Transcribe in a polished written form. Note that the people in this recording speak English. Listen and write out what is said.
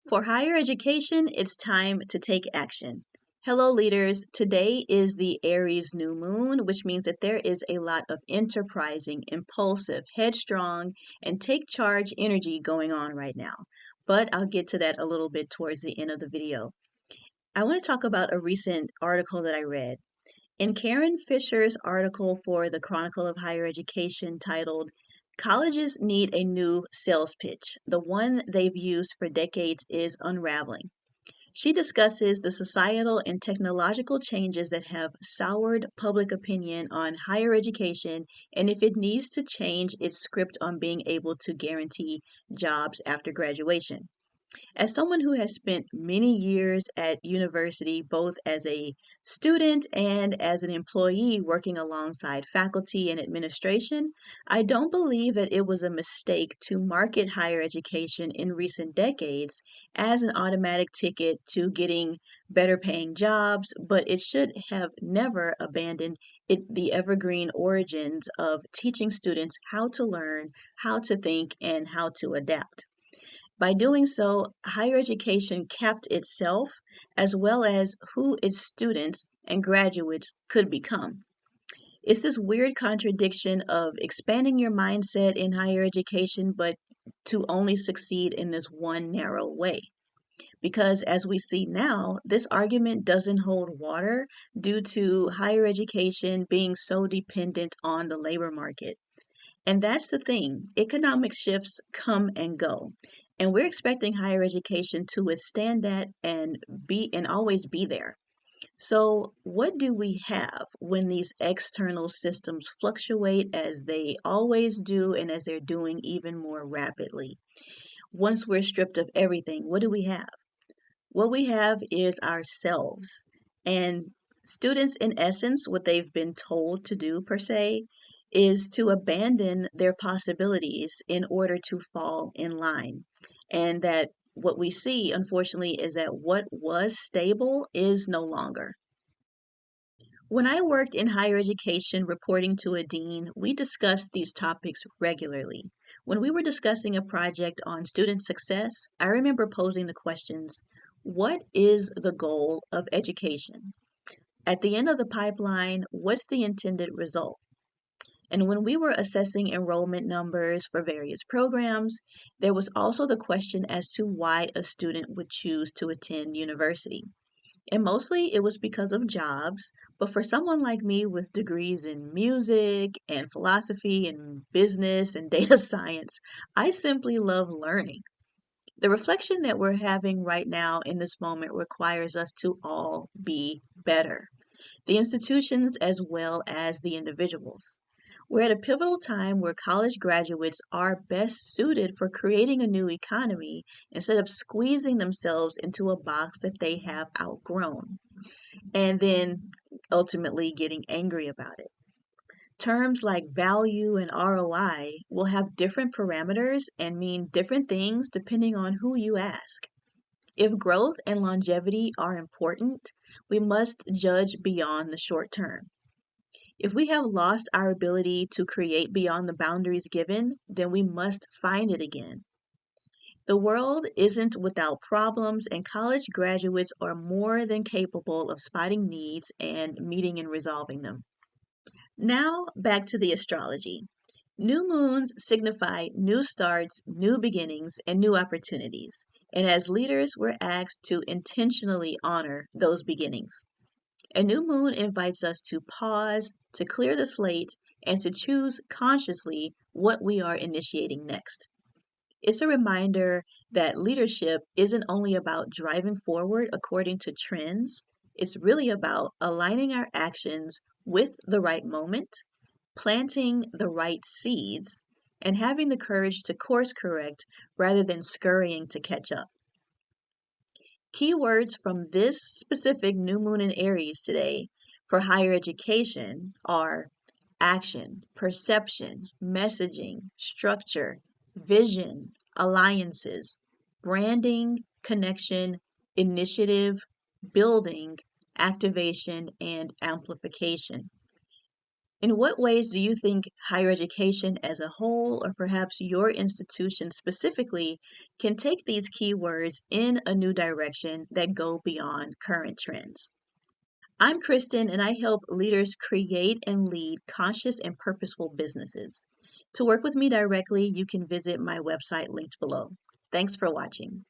For higher education, it's time to take action. Hello, leaders. Today is the Aries new moon, which means that there is a lot of enterprising, impulsive, headstrong, and take charge energy going on right now. But I'll get to that a little bit towards the end of the video. I want to talk about a recent article that I read. In Karen Fisher's article for the Chronicle of Higher Education titled, Colleges Need a New Sales Pitch. The one they've used for decades is unraveling. She discusses the societal and technological changes that have soured public opinion on higher education and if it needs to change its script on being able to guarantee jobs after graduation. As someone who has spent many years at university, both as a student and as an employee working alongside faculty and administration, I don't believe that it was a mistake to market higher education in recent decades as an automatic ticket to getting better paying jobs, but it should have never abandoned the evergreen origins of teaching students how to learn, how to think, and how to adapt. By doing so, higher education kept itself as well as who its students and graduates could become. It's this weird contradiction of expanding your mindset in higher education, but to only succeed in this one narrow way. Because as we see now, this argument doesn't hold water due to higher education being so dependent on the labor market. And that's the thing. Economic shifts come and go. And we're expecting higher education to withstand that and always be there. So, what do we have when these external systems fluctuate as they always do and as they're doing even more rapidly? Once we're stripped of everything, what do we have? What we have is ourselves. And students, in essence, what they've been told to do, per se, is to abandon their possibilities in order to fall in line. And that what we see, unfortunately, is that what was stable is no longer. When I worked in higher education reporting to a dean, we discussed these topics regularly. When we were discussing a project on student success, I remember posing the questions, what is the goal of education? At the end of the pipeline, what's the intended result? And when we were assessing enrollment numbers for various programs, there was also the question as to why a student would choose to attend university. And mostly it was because of jobs. But for someone like me with degrees in music and philosophy and business and data science, I simply love learning. The reflection that we're having right now in this moment requires us to all be better, the institutions as well as the individuals. We're at a pivotal time where college graduates are best suited for creating a new economy instead of squeezing themselves into a box that they have outgrown and then ultimately getting angry about it. Terms like value and ROI will have different parameters and mean different things depending on who you ask. If growth and longevity are important, we must judge beyond the short term. If we have lost our ability to create beyond the boundaries given, then we must find it again. The world isn't without problems, and college graduates are more than capable of spotting needs and meeting and resolving them. Now, back to the astrology. New moons signify new starts, new beginnings, and new opportunities. And as leaders, we're asked to intentionally honor those beginnings. A new moon invites us to pause, to clear the slate, and to choose consciously what we are initiating next. It's a reminder that leadership isn't only about driving forward according to trends, it's really about aligning our actions with the right moment, planting the right seeds, and having the courage to course correct rather than scurrying to catch up. Keywords from this specific new moon in Aries today for higher education are action, perception, messaging, structure, vision, alliances, branding, connection, initiative, building, activation, and amplification. In what ways do you think higher education as a whole, or perhaps your institution specifically, can take these keywords in a new direction that go beyond current trends? I'm Kristen, and I help leaders create and lead conscious and purposeful businesses. To work with me directly, you can visit my website linked below. Thanks for watching.